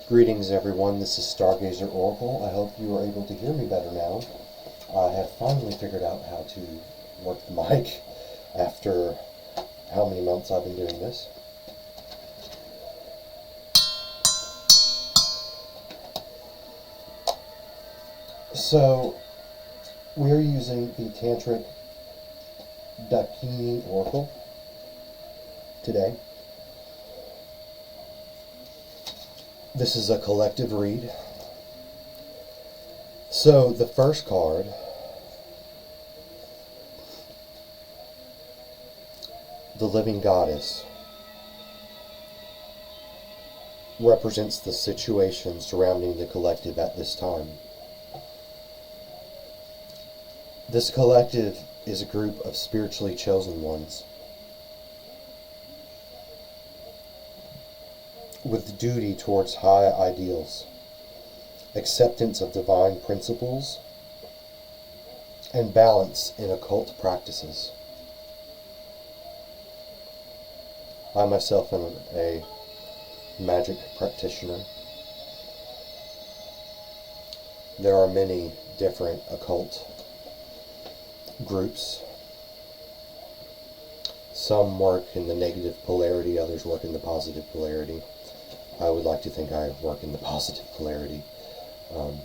Greetings everyone, this is Stargazer Oracle. I hope you are able to hear me better now. I have finally figured out how to work the mic after how many months I've been doing this. So, we're using the Tantric Dakini Oracle today. This is a collective read. So the first card the Living Goddess represents the situation surrounding the collective at this time. This collective is a group of spiritually chosen ones with duty towards high ideals, acceptance of divine principles, and balance in occult practices. I myself am a magic practitioner. There are many different occult groups. Some work in the negative polarity, others work in the positive polarity. I would like to think I work in the positive polarity,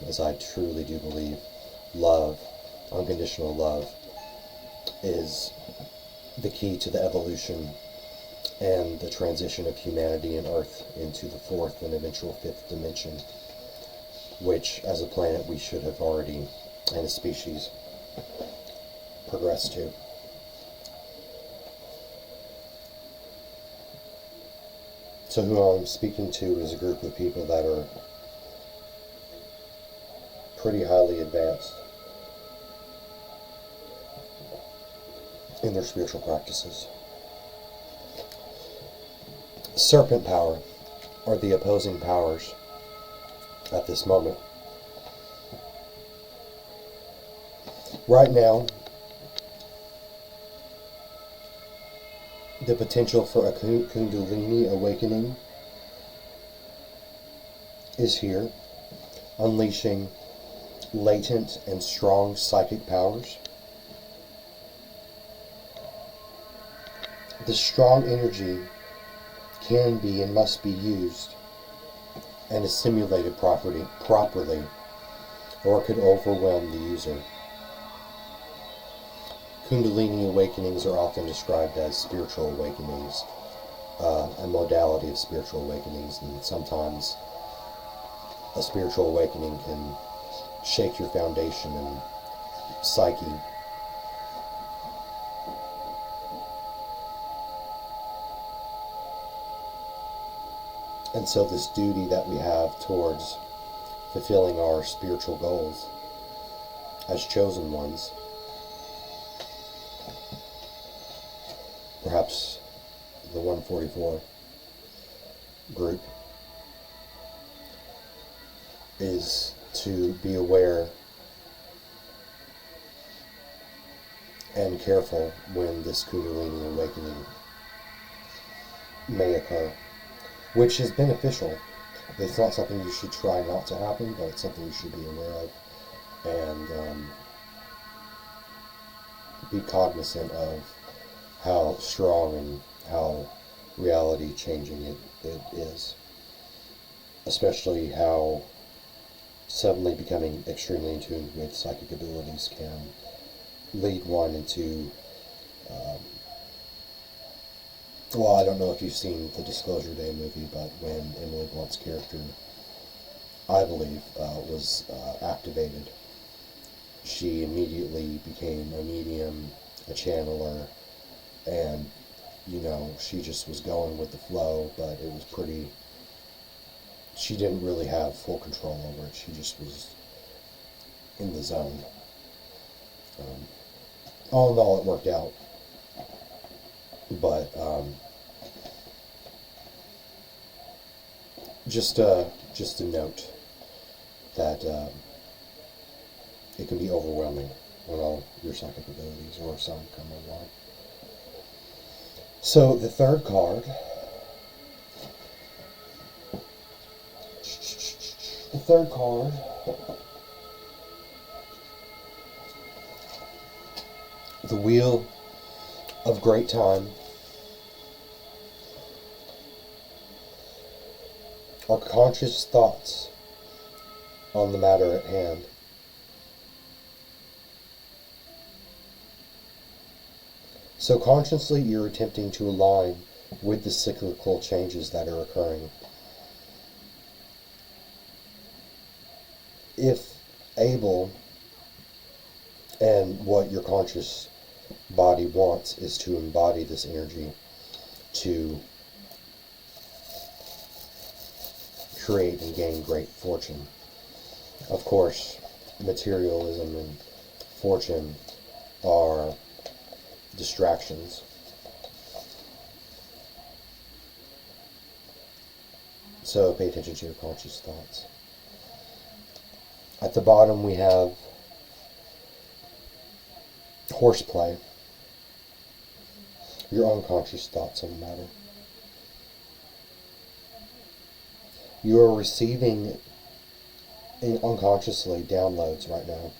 as I truly do believe love, unconditional love, is the key to the evolution and the transition of humanity and Earth into the fourth and eventual fifth dimension, which as a planet we should have already, and a species, progressed to. So who I'm speaking to is a group of people that are pretty highly advanced in their spiritual practices. Serpent power are the opposing powers at this moment. Right now, the potential for a kundalini awakening is here, unleashing latent and strong psychic powers. The strong energy can be and must be used and assimilated properly, or it could overwhelm the user. Kundalini awakenings are often described as spiritual awakenings, a modality of spiritual awakenings, and sometimes a spiritual awakening can shake your foundation and psyche. And so this duty that we have towards fulfilling our spiritual goals as chosen ones, perhaps the 144 group, is to be aware and careful when this kundalini awakening may occur, which is beneficial. It's not something you should try not to happen, but it's something you should be aware of and be cognizant of how strong and how reality changing it is. Especially how suddenly becoming extremely in tune with psychic abilities can lead one into well, I don't know if you've seen the Disclosure Day movie, but when Emily Blunt's character, I believe, was activated, she immediately became a medium, a channeler, and, you know, she just was going with the flow, but it was pretty, she didn't really have full control over it. She just was in the zone. All in all, it worked out. But just a note that it can be overwhelming when all your psychic abilities or some come online. So the third card The third card the Wheel of Great Time. Our conscious thoughts on the matter at hand. So consciously you're attempting to align with the cyclical changes that are occurring. If able, and what your conscious body wants is to embody this energy to create and gain great fortune. Of course, materialism and fortune are distractions. So pay attention to your conscious thoughts. At the bottom we have horseplay, your unconscious thoughts on the matter. You are receiving unconsciously downloads right now.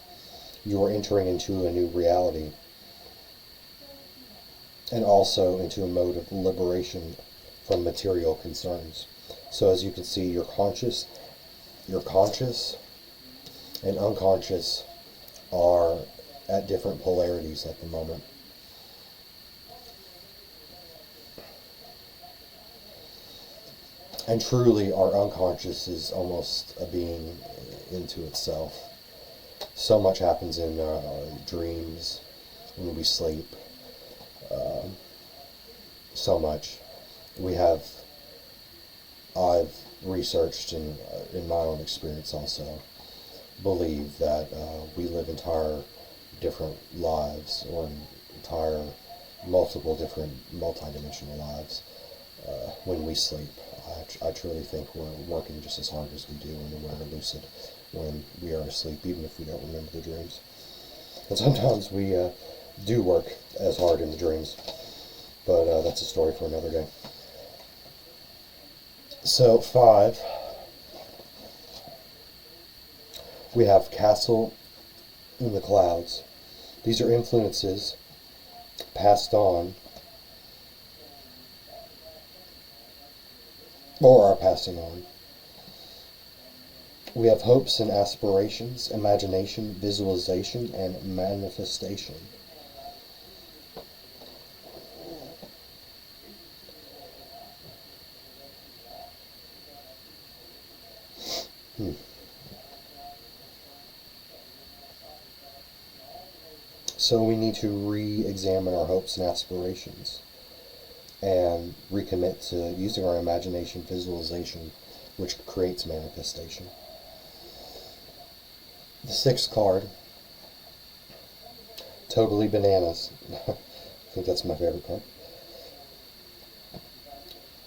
You are entering into a new reality and also into a mode of liberation from material concerns. So as you can see, your conscious and unconscious are at different polarities at the moment. And truly, our unconscious is almost a being into itself. So much happens in our dreams, when we sleep. So much. I've researched and in my own experience also believe that we live entire different lives, or entire multiple different multidimensional lives when we sleep. I truly think we're working just as hard as we do when we're lucid, when we are asleep, even if we don't remember the dreams. And sometimes we do work as hard in the dreams, but that's a story for another day. So 5, we have Castle in the Clouds. These are influences passed on or are passing on. We have hopes and aspirations, imagination, visualization, and manifestation. So we need to re-examine our hopes and aspirations and recommit to using our imagination, visualization, which creates manifestation. The 6th card, Totally Bananas, I think that's my favorite card,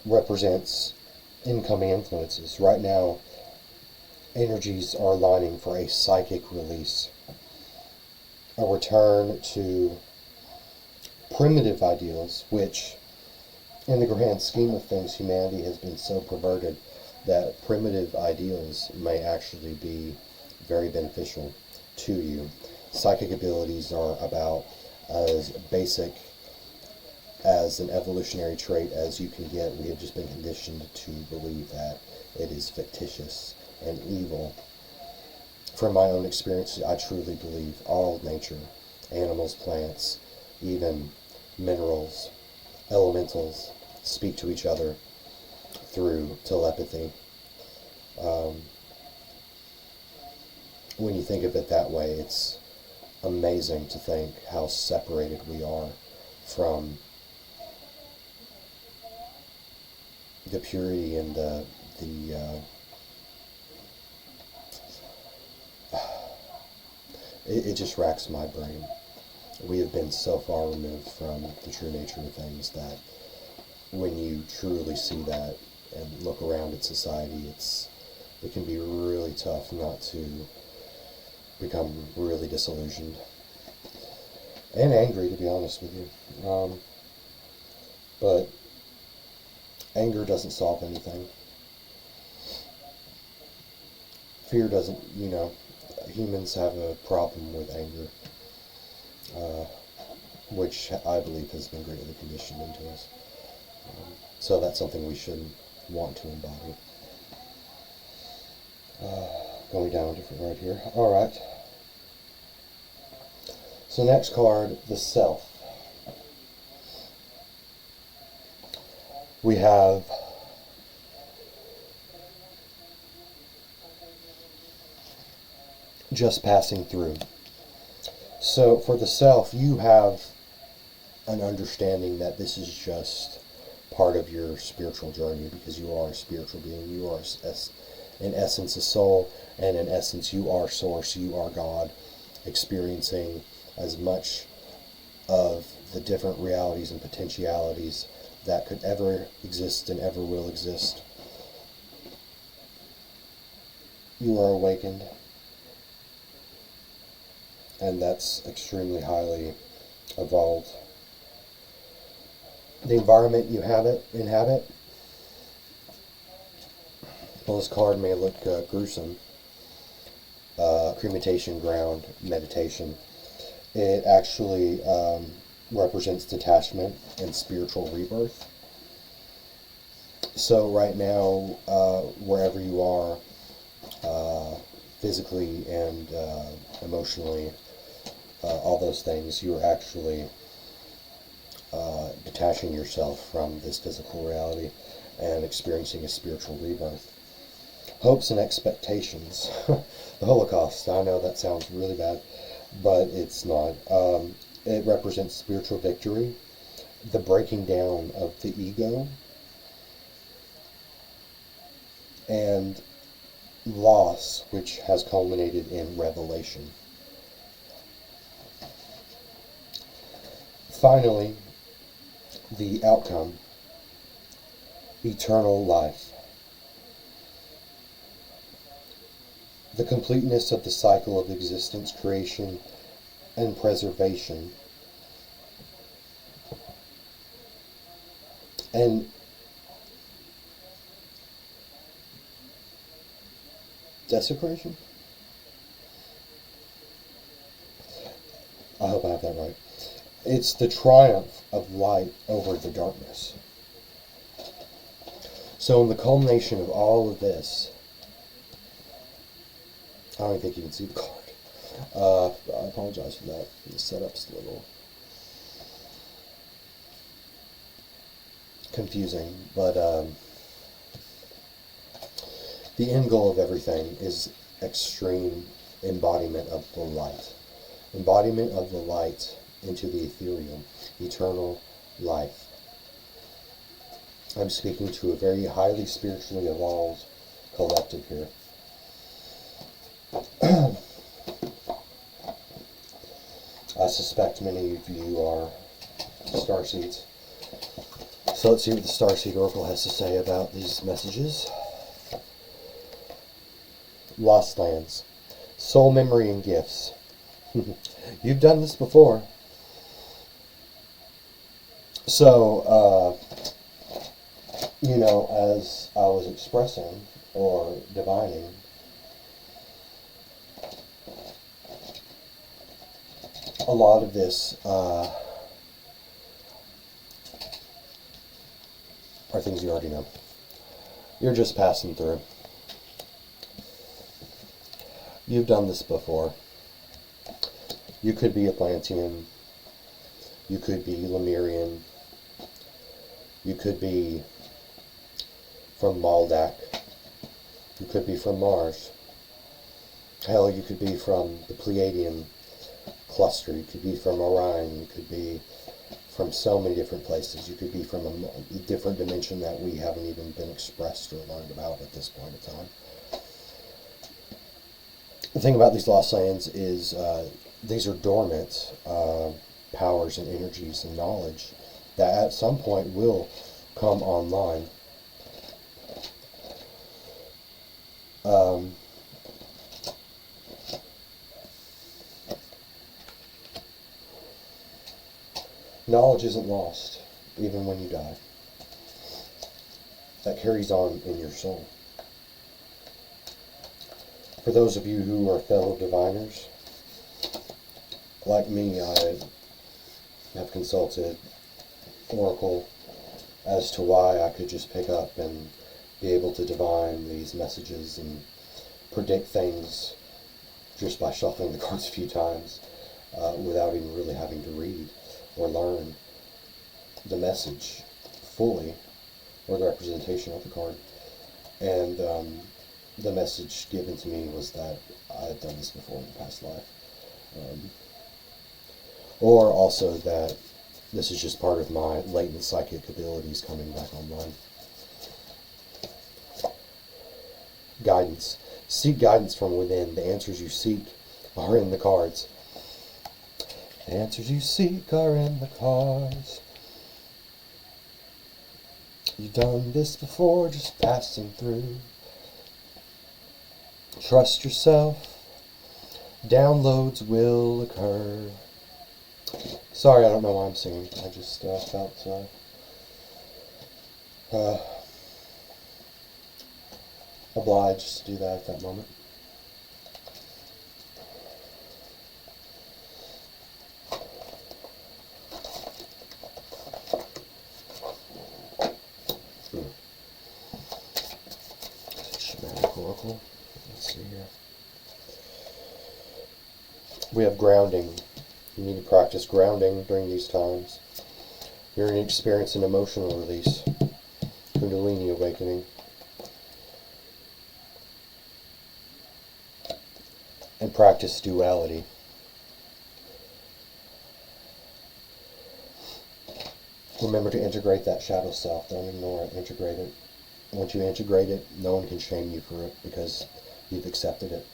represents incoming influences. Right now, energies are aligning for a psychic release, a return to primitive ideals, which in the grand scheme of things, humanity has been so perverted that primitive ideals may actually be very beneficial to you. Psychic abilities are about as basic as an evolutionary trait as you can get. We have just been conditioned to believe that it is fictitious and evil. From my own experience, I truly believe all nature, animals, plants, even minerals, elementals, speak to each other through telepathy. When you think of it that way, it's amazing to think how separated we are from the purity and it just racks my brain. We have been so far removed from the true nature of things that when you truly see that and look around at society, it can be really tough not to become really disillusioned and angry, to be honest with you. But anger doesn't solve anything. fear doesn't, humans have a problem with anger, which I believe has been greatly conditioned into us. So that's something we should want to embody. Going down a different road here. Alright. So next card, the self. We have just passing through. So for the self, you have an understanding that this is just part of your spiritual journey, because you are a spiritual being. You are, in essence, a soul, and in essence, you are Source, you are God, experiencing as much of the different realities and potentialities that could ever exist and ever will exist. You are awakened, and that's extremely highly evolved. The environment you inhabit, well, this card may look gruesome. Cremation ground, meditation. It actually represents detachment and spiritual rebirth. So right now, wherever you are, physically and emotionally, all those things, you're actually detaching yourself from this physical reality and experiencing a spiritual rebirth. Hopes and expectations. The Holocaust. I know that sounds really bad, but it's not. It represents spiritual victory, the breaking down of the ego, and loss, which has culminated in revelation. Finally, the outcome, eternal life. The completeness of the cycle of existence, creation, and preservation. And desecration? I hope I have that right. It's the triumph of light over the darkness. So in the culmination of all of this, I don't think you can see the card. I apologize for that. The setup's a little confusing, but the end goal of everything is extreme embodiment of the light. Embodiment of the light into the ethereal, eternal life. I'm speaking to a very highly spiritually evolved collective here. I suspect many of you are starseeds. So let's see what the Starseed Oracle has to say about these messages. Lost lands. Soul memory and gifts. You've done this before. So, as I was expressing or divining, a lot of this are things you already know. You're just passing through. You've done this before. You could be Atlantean. You could be Lemurian. You could be from Maldak. You could be from Mars. Hell, you could be from the Pleiadian cluster. You could be from Orion. You could be from so many different places. You could be from a different dimension that we haven't even been expressed or learned about at this point in time. The thing about these lost lands is these are dormant powers and energies and knowledge that at some point will come online. Knowledge isn't lost, even when you die. That carries on in your soul. For those of you who are fellow diviners, like me, I have consulted Oracle as to why I could just pick up and be able to divine these messages and predict things just by shuffling the cards a few times without even really having to read or learn the message fully or the representation of the card. And the message given to me was that I had done this before in the past life. Or also that this is just part of my latent psychic abilities coming back online. Guidance. Seek guidance from within. The answers you seek are in the cards. The answers you seek are in the cards. You've done this before, just passing through. Trust yourself. Downloads will occur. Sorry, I don't know why I'm singing. I just felt obliged to do that at that moment. Shamanic Oracle. Let's see here. We have grounding. You need to practice grounding during these times. You're going to experience an emotional release. Kundalini awakening. And practice duality. Remember to integrate that shadow self. Don't ignore it. Integrate it. Once you integrate it, no one can shame you for it because you've accepted it.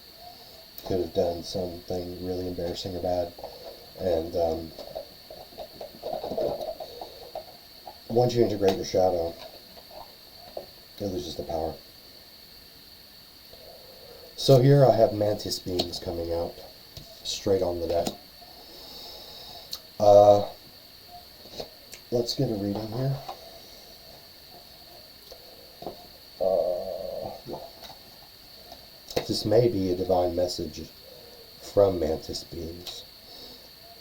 Could have done something really embarrassing or bad. And once you integrate your shadow, it loses the power. So here I have mantis beings coming out straight on the deck. Let's get a reading here. This may be a divine message from mantis beings.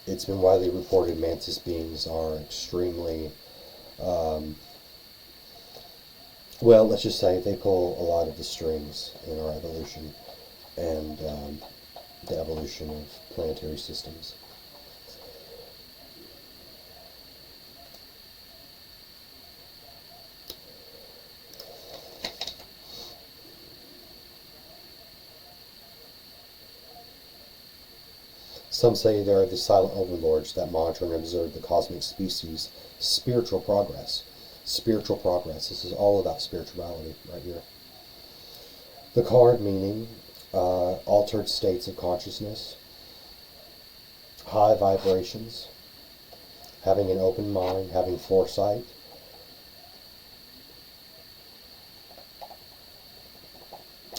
It's been widely reported mantis beings are extremely, well, let's just say they pull a lot of the strings in our evolution and the evolution of planetary systems. Some say they are the silent overlords that monitor and observe the cosmic species' spiritual progress. Spiritual progress. This is all about spirituality right here. The card meaning altered states of consciousness, high vibrations, having an open mind, having foresight,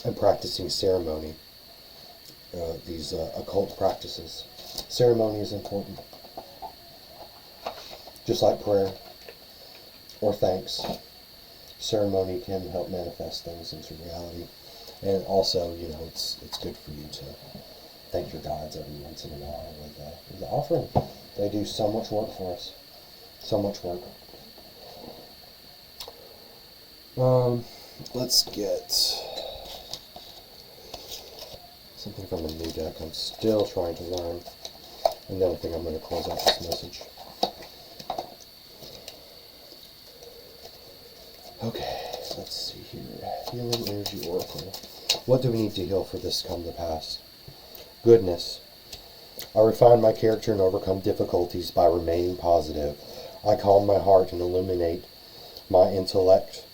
and practicing ceremony. These occult practices. Ceremony is important. Just like prayer or thanks, ceremony can help manifest things into reality. And also, you know, it's good for you to thank your gods every once in a while with the offering. They do so much work for us. So much work. Let's get something from a new deck. I'm still trying to learn. And then I think I'm going to close out this message. Okay, let's see here. Healing Energy Oracle. What do we need to heal for this to come to pass? Goodness. I refine my character and overcome difficulties by remaining positive. I calm my heart and illuminate my intellect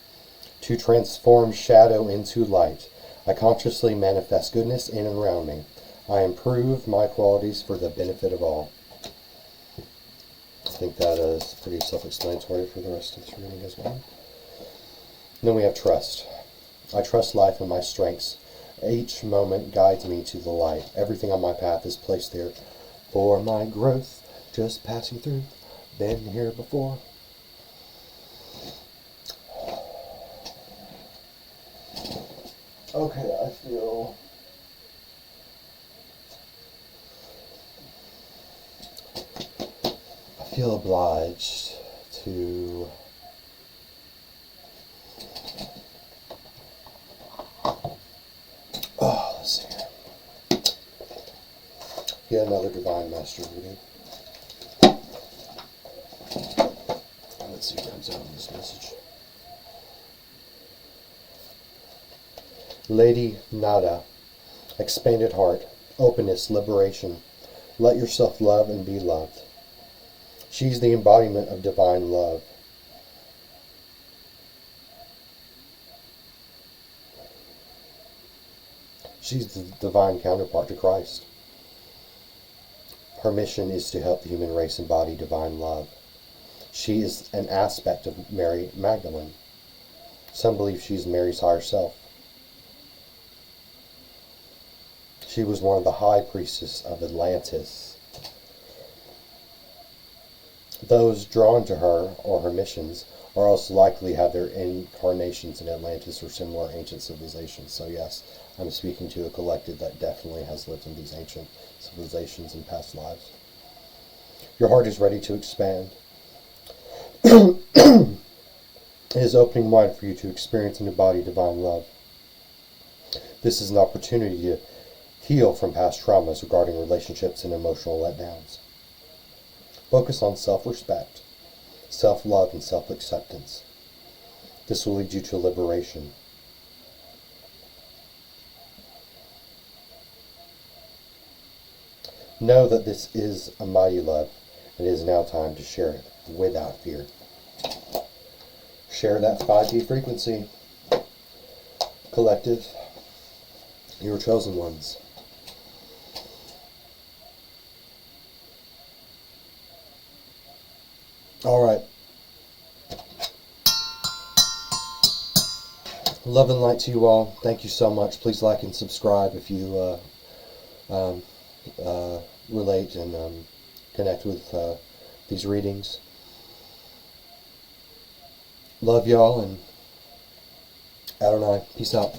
to transform shadow into light. I consciously manifest goodness in and around me. I improve my qualities for the benefit of all. I think that is pretty self-explanatory for the rest of this reading as well. And then we have trust. I trust life and my strengths. Each moment guides me to the light. Everything on my path is placed there for my growth. Just passing through. Been here before. Okay, I feel feel obliged to let's see here. Get another Divine Master reading. Let's see what comes out in this message. Lady Nada, expanded heart, openness, liberation. Let yourself love and be loved. She's the embodiment of divine love. She's the divine counterpart to Christ. Her mission is to help the human race embody divine love. She is an aspect of Mary Magdalene. Some believe she's Mary's higher self. She was one of the high priestesses of Atlantis. Those drawn to her or her missions are also likely to have their incarnations in Atlantis or similar ancient civilizations. So yes, I'm speaking to a collective that definitely has lived in these ancient civilizations in past lives. Your heart is ready to expand. It is opening wide for you to experience and embody divine love. This is an opportunity to heal from past traumas regarding relationships and emotional letdowns. Focus on self-respect, self-love, and self-acceptance. This will lead you to liberation. Know that this is a mighty love, and it is now time to share it without fear. Share that 5D frequency. Collective, your chosen ones. All right. Love and light to you all. Thank you so much. Please like and subscribe if you relate and connect with these readings. Love y'all, and Adonai. Peace out.